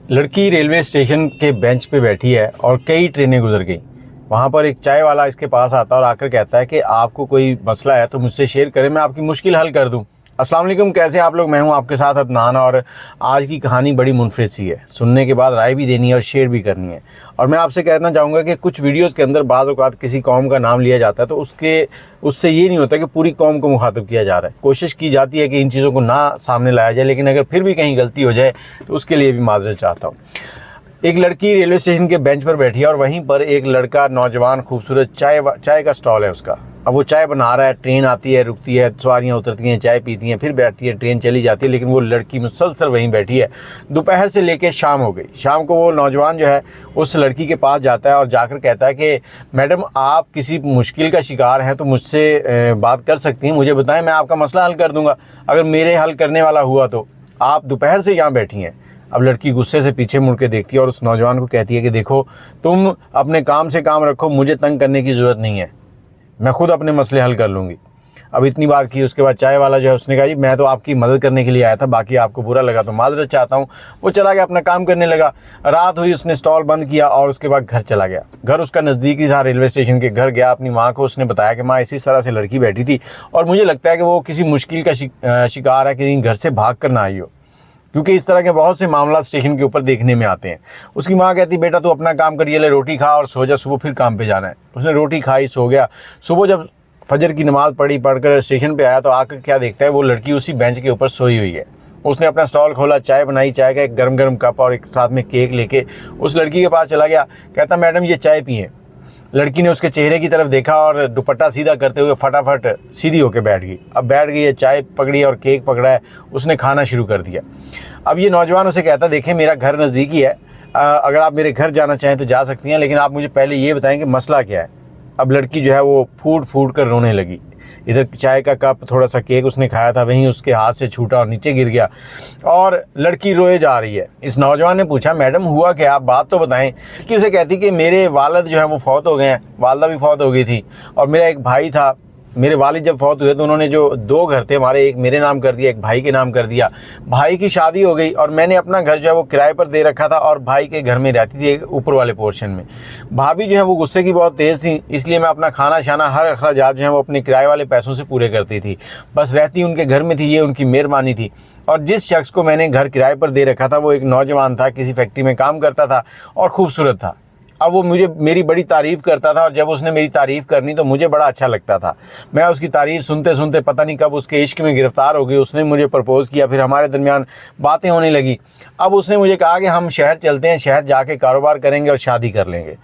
लड़की railway station के bench पे बैठी है और कई ट्रेनें गुजर गई। वहाँ पर एक चाय वाला इसके पास आता है और आकर कहता है कि आपको कोई मसला है तो मुझसे शेयर करें, मैं आपकी मुश्किल हल कर दूँ। अस्सलाम वालेकुम, कैसे आप लोग? मैं हूँ आपके साथ अदनान और आज की कहानी बड़ी मुनफरिद सी है। सुनने के बाद राय भी देनी है और शेयर भी करनी है। और मैं आपसे कहना चाहूँगा कि कुछ वीडियोज़ के अंदर बाज़ औक़ात किसी कौम का नाम लिया जाता है तो उससे ये नहीं होता कि पूरी कौम को मुखातिब किया जा रहा है। कोशिश की जाती है कि इन चीज़ों को ना सामने लाया जाए, लेकिन अगर फिर भी कहीं गलती हो जाए तो उसके लिए भी माज़रत चाहता हूँ। एक लड़की रेलवे स्टेशन के बेंच पर बैठी है और वहीं पर एक लड़का नौजवान खूबसूरत चाय का स्टॉल है उसका। अब वो चाय बना रहा है, ट्रेन आती है, रुकती है, सवारियाँ उतरती हैं, चाय पीती हैं, फिर बैठती है, ट्रेन चली जाती है, लेकिन वो लड़की मुसलसल वहीं बैठी है। दोपहर से लेकर शाम हो गई। शाम को वो नौजवान जो है उस लड़की के पास जाता है और जाकर कहता है कि मैडम, आप किसी मुश्किल का शिकार हैं तो मुझसे बात कर सकती हैं, मुझे बताएं, मैं आपका मसला हल कर दूँगा। अगर मेरे हल करने वाला हुआ तो आप दोपहर से यहाँ बैठी हैं। अब लड़की गुस्से से पीछे मुड़ के देखती है और उस नौजवान को कहती है कि देखो, तुम अपने काम से काम रखो, मुझे तंग करने की ज़रूरत नहीं है, मैं खुद अपने मसले हल कर लूँगी। अब इतनी बात की, उसके बाद चाय वाला जो है उसने कहा जी मैं तो आपकी मदद करने के लिए आया था, बाकी आपको बुरा लगा तो माजरत चाहता हूँ। वो चला गया, अपना काम करने लगा। रात हुई, उसने स्टॉल बंद किया और उसके बाद घर चला गया। घर उसका नज़दीकी था, रेलवे स्टेशन के। घर गया, अपनी माँ को उसने बताया कि माँ, इसी तरह से लड़की बैठी थी और मुझे लगता है कि वो किसी मुश्किल का शिकार है, कहीं घर से भाग कर ना आई हो, क्योंकि इस तरह के बहुत से मामला स्टेशन के ऊपर देखने में आते हैं। उसकी माँ कहती, बेटा तू अपना काम करिए, ले रोटी खा और सो जा, सुबह फिर काम पे जाना है। उसने रोटी खाई, सो गया। सुबह जब फजर की नमाज़ पढ़कर स्टेशन पे आया तो आकर क्या देखता है, वो लड़की उसी बेंच के ऊपर सोई हुई है। उसने अपना स्टॉल खोला, चाय बनाई, चाय का एक गर्म कप और एक साथ में केक लेके उस लड़की के पास चला गया। कहता, मैडम ये चाय पिए। लड़की ने उसके चेहरे की तरफ देखा और दुपट्टा सीधा करते हुए फटाफट सीधी होकर बैठ गई। अब बैठ गई है, चाय पकड़ी और केक पकड़ा है, उसने खाना शुरू कर दिया। अब ये नौजवान उसे कहता, देखें मेरा घर नज़दीक ही है, अगर आप मेरे घर जाना चाहें तो जा सकती हैं, लेकिन आप मुझे पहले ये बताएं कि मसला क्या है। अब लड़की जो है वो फूट कर रोने लगी। इधर चाय का कप, थोड़ा सा केक उसने खाया था, वहीं उसके हाथ से छूटा और नीचे गिर गया और लड़की रोए जा रही है। इस नौजवान ने पूछा, मैडम हुआ क्या, आप बात तो बताएं। कि उसे कहती कि मेरे वालिद जो है वो फौत हो गए हैं, वालदा भी फौत हो गई थी और मेरा एक भाई था। मेरे वालिद जब फौत हुए तो उन्होंने जो दो घर थे हमारे, एक मेरे नाम कर दिया, एक भाई के नाम कर दिया। भाई की शादी हो गई और मैंने अपना घर जो है वो किराए पर दे रखा था और भाई के घर में रहती थी ऊपर वाले पोर्शन में। भाभी जो है वो गुस्से की बहुत तेज़ थी, इसलिए मैं अपना खाना शाना हर अखराजात जो है वो अपने किराए वाले पैसों से पूरे करती थी। बस रहती उनके घर में थी, ये उनकी मेहरबानी थी। और जिस शख्स को मैंने घर किराए पर दे रखा था वो एक नौजवान था, किसी फैक्ट्री में काम करता था और खूबसूरत था। अब वो मेरी बड़ी तारीफ़ करता था और जब उसने मेरी तारीफ़ करनी तो मुझे बड़ा अच्छा लगता था। मैं उसकी तारीफ़ सुनते सुनते पता नहीं कब उसके इश्क में गिरफ़्तार हो गई। उसने मुझे प्रपोज़ किया, फिर हमारे दरमियान बातें होने लगी। अब उसने मुझे कहा कि हम शहर चलते हैं, शहर जाके कारोबार करेंगे और शादी कर लेंगे।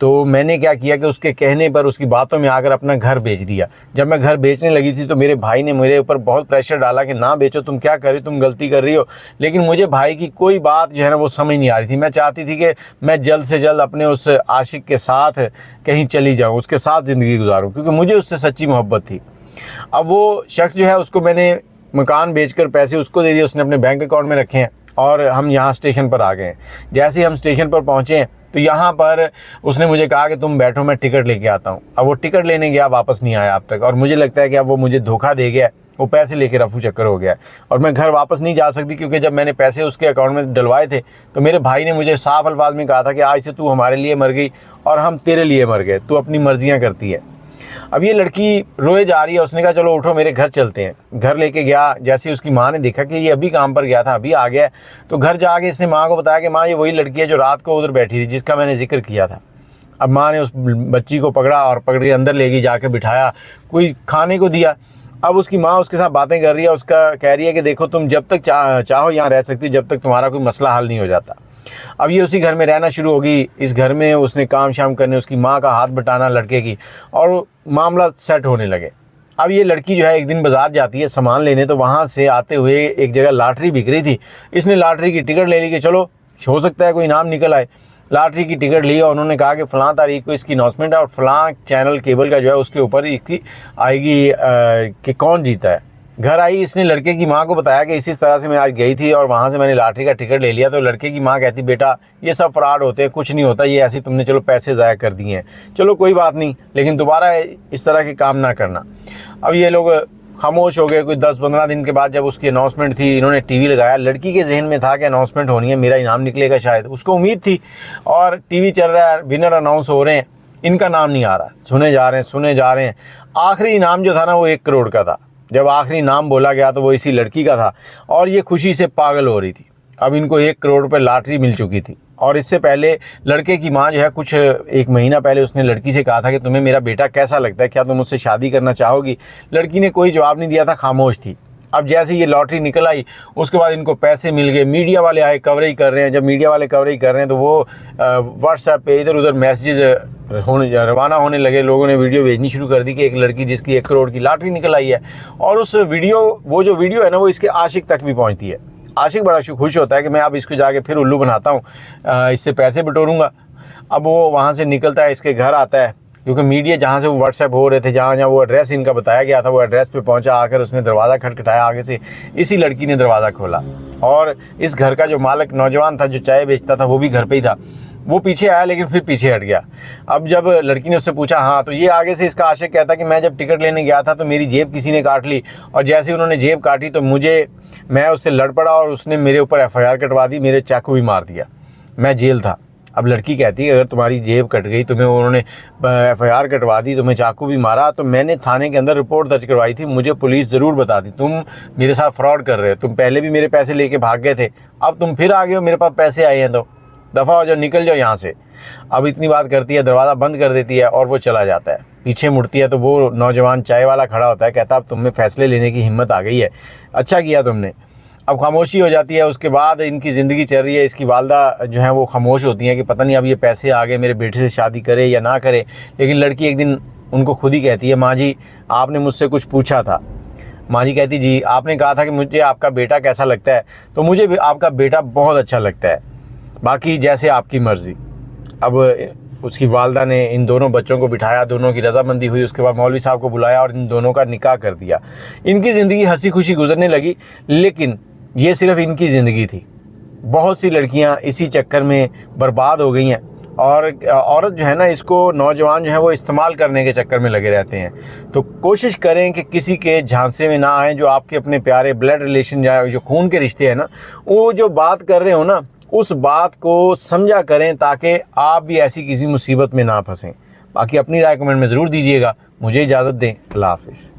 तो मैंने क्या किया कि उसके कहने पर, उसकी बातों में आकर अपना घर बेच दिया। जब मैं घर बेचने लगी थी तो मेरे भाई ने मेरे ऊपर बहुत प्रेशर डाला कि ना बेचो, तुम क्या कर रही हो, तुम गलती कर रही हो। लेकिन मुझे भाई की कोई बात जो है ना वो समझ नहीं आ रही थी। मैं चाहती थी कि मैं जल्द से जल्द अपने उस आशिक के साथ कहीं चली जाऊँ, उसके साथ ज़िंदगी गुजारूँ, क्योंकि मुझे उससे सच्ची मोहब्बत थी। अब वो शख्स जो है उसको मैंने मकान बेचकर पैसे उसको दे दिए, उसने अपने बैंक अकाउंट में रखे हैं और हम यहाँ स्टेशन पर आ गए हैं। जैसे ही हम स्टेशन पर पहुँचे हैं तो यहाँ पर उसने मुझे कहा कि तुम बैठो, मैं टिकट लेके आता हूँ। अब वो टिकट लेने गया, वापस नहीं आया अब तक, और मुझे लगता है कि अब वो मुझे धोखा दे गया, वो पैसे लेके रफू चक्कर हो गया और मैं घर वापस नहीं जा सकती, क्योंकि जब मैंने पैसे उसके अकाउंट में डलवाए थे तो मेरे भाई ने मुझे साफ अल्फाज में कहा था कि आज से तू हमारे लिए मर गई और हम तेरे लिए मर गए, तू अपनी मर्जियाँ करती है। अब ये लड़की रोए जा रही है। उसने कहा चलो उठो, मेरे घर चलते हैं। घर लेके गया। जैसे उसकी माँ ने देखा कि ये अभी काम पर गया था, अभी आ गया, तो घर जाके इसने माँ को बताया कि माँ, ये वही लड़की है जो रात को उधर बैठी थी, जिसका मैंने जिक्र किया था। अब माँ ने उस बच्ची को पकड़ा और पकड़ के अंदर ले गई, जाके बिठाया, कोई खाने को दिया। अब उसकी माँ उसके साथ बातें कर रही है, उसका कह रही है कि देखो, तुम जब तक चाहो यहाँ रह सकती हो, जब तक तुम्हारा कोई मसला हल नहीं हो जाता। अब ये उसी घर में रहना शुरू होगी। इस घर में उसने काम शाम करने, उसकी माँ का हाथ बटाना लड़के की, और मामला सेट होने लगे। अब ये लड़की जो है एक दिन बाज़ार जाती है सामान लेने, तो वहाँ से आते हुए एक जगह लॉटरी बिक रही थी। इसने लॉटरी की टिकट ले ली कि चलो हो सकता है कोई इनाम निकल आए। लॉटरी की टिकट ली और उन्होंने कहा कि फ़लाँ तारीख को इसकी अनाउंसमेंट है और फ़लाँ चैनल केबल का जो है उसके ऊपर इसकी आएगी कि कौन जीता है। घर आई, इसने लड़के की माँ को बताया कि इसी तरह से मैं आज गई थी और वहाँ से मैंने लॉटरी का टिकट ले लिया। तो लड़के की माँ कहती, बेटा ये सब फ्रॉड होते हैं, कुछ नहीं होता, ये ऐसे तुमने चलो पैसे ज़ाया कर दिए हैं, चलो कोई बात नहीं, लेकिन दोबारा इस तरह के काम ना करना। अब ये लोग खामोश हो गए। कोई 10-15 दिन के बाद जब उसकी अनाउंसमेंट थी, इन्होंने टीवी लगाया। लड़की के जहन में था कि अनाउंसमेंट होनी है, मेरा इनाम निकलेगा शायद, उसको उम्मीद थी। और टीवी चल रहा है, विनर अनाउंस हो रहे हैं, इनका नाम नहीं आ रहा, सुने जा रहे हैं। आखिरी इनाम जो था ना वो 1 करोड़ का था। जब आखिरी नाम बोला गया तो वो इसी लड़की का था और ये खुशी से पागल हो रही थी। अब इनको 1 करोड़ रुपये लॉटरी मिल चुकी थी। और इससे पहले लड़के की माँ जो है, कुछ 1 महीना पहले उसने लड़की से कहा था कि तुम्हें मेरा बेटा कैसा लगता है, क्या तुम मुझसे शादी करना चाहोगी। लड़की ने कोई जवाब नहीं दिया था, खामोश थी। अब जैसे ये लॉटरी निकल आई उसके बाद इनको पैसे मिल गए। मीडिया वाले आए, कवरेज कर रहे हैं। जब मीडिया वाले कवरेज कर रहे हैं तो वो व्हाट्सएप पे इधर उधर मैसेज रवाना होने लगे। लोगों ने वीडियो भेजनी शुरू कर दी कि एक लड़की जिसकी 1 करोड़ की लॉटरी निकल आई है। और उस वीडियो, वो जो वीडियो है ना, वो इसके आशिक तक भी पहुंचती है। आशिक बड़ा खुश होता है कि मैं अब इसको जाके फिर उल्लू बनाता हूँ, इससे पैसे बटोरूंगा। अब वो वहाँ से निकलता है, इसके घर आता है, क्योंकि मीडिया जहाँ से वो व्हाट्सएप हो रहे थे, जहाँ वो एड्रेस इनका बताया गया था, वो एड्रेस पे पहुँचा। आकर उसने दरवाज़ा खटखटाया आगे से, इसी लड़की ने दरवाज़ा खोला। और इस घर का जो मालिक नौजवान था, जो चाय बेचता था, वो भी घर पे ही था। वो पीछे आया लेकिन फिर पीछे हट गया। अब जब लड़की ने उससे पूछा, हाँ, तो ये आगे से इसका आशिक कहता कि मैं जब टिकट लेने गया था तो मेरी जेब किसी ने काट ली, और जैसे ही उन्होंने जेब काटी तो मैं उससे लड़ पड़ा और उसने मेरे ऊपर FIR कटवा दी, मेरे चाकू भी मार दिया, मैं जेल था। अब लड़की कहती है अगर तुम्हारी जेब कट गई, तुम्हें उन्होंने FIR कटवा दी, तुम्हें चाकू भी मारा, तो मैंने थाने के अंदर रिपोर्ट दर्ज करवाई थी, मुझे पुलिस ज़रूर बताती। तुम मेरे साथ फ्रॉड कर रहे हो, तुम पहले भी मेरे पैसे लेके भाग गए थे, अब तुम फिर आ गए हो, मेरे पास पैसे आए हैं तो दफ़ा हो जाओ, निकल जाओ यहाँ से। अब इतनी बात करती है, दरवाज़ा बंद कर देती है और वो चला जाता है। पीछे मुड़ती है तो वो नौजवान चाय वाला खड़ा होता है, कहता अब तुम में फ़ैसले लेने की हिम्मत आ गई है, अच्छा किया तुमने। अब खामोशी हो जाती है। उसके बाद इनकी ज़िंदगी चल रही है। इसकी वालदा जो है वो खामोश होती हैं कि पता नहीं अब ये पैसे आ गए, मेरे बेटे से शादी करे या ना करे। लेकिन लड़की एक दिन उनको खुद ही कहती है, माँ जी आपने मुझसे कुछ पूछा था। माँ जी कहती, जी आपने कहा था कि मुझे आपका बेटा कैसा लगता है, तो मुझे भी आपका बेटा बहुत अच्छा लगता है, बाकी जैसे आपकी मर्ज़ी। अब उसकी वालदा ने इन दोनों बच्चों को बिठाया, दोनों की रजामंदी हुई। उसके बाद मौलवी साहब को बुलाया और इन दोनों का निकाह कर दिया। इनकी ज़िंदगी हंसी खुशी गुजरने लगी। लेकिन ये सिर्फ इनकी ज़िंदगी थी, बहुत सी लड़कियां इसी चक्कर में बर्बाद हो गई हैं। और औरत जो है ना, इसको नौजवान जो है वो इस्तेमाल करने के चक्कर में लगे रहते हैं। तो कोशिश करें कि किसी के झांसे में ना आए। जो आपके अपने प्यारे ब्लड रिलेशन या जो खून के रिश्ते हैं ना, वो जो बात कर रहे हो ना, उस बात को समझा करें ताकि आप भी ऐसी किसी मुसीबत में ना फंसें। बाकी अपनी राय कमेंट में ज़रूर दीजिएगा। मुझे इजाज़त दें, अल्लाह हाफ़िज़।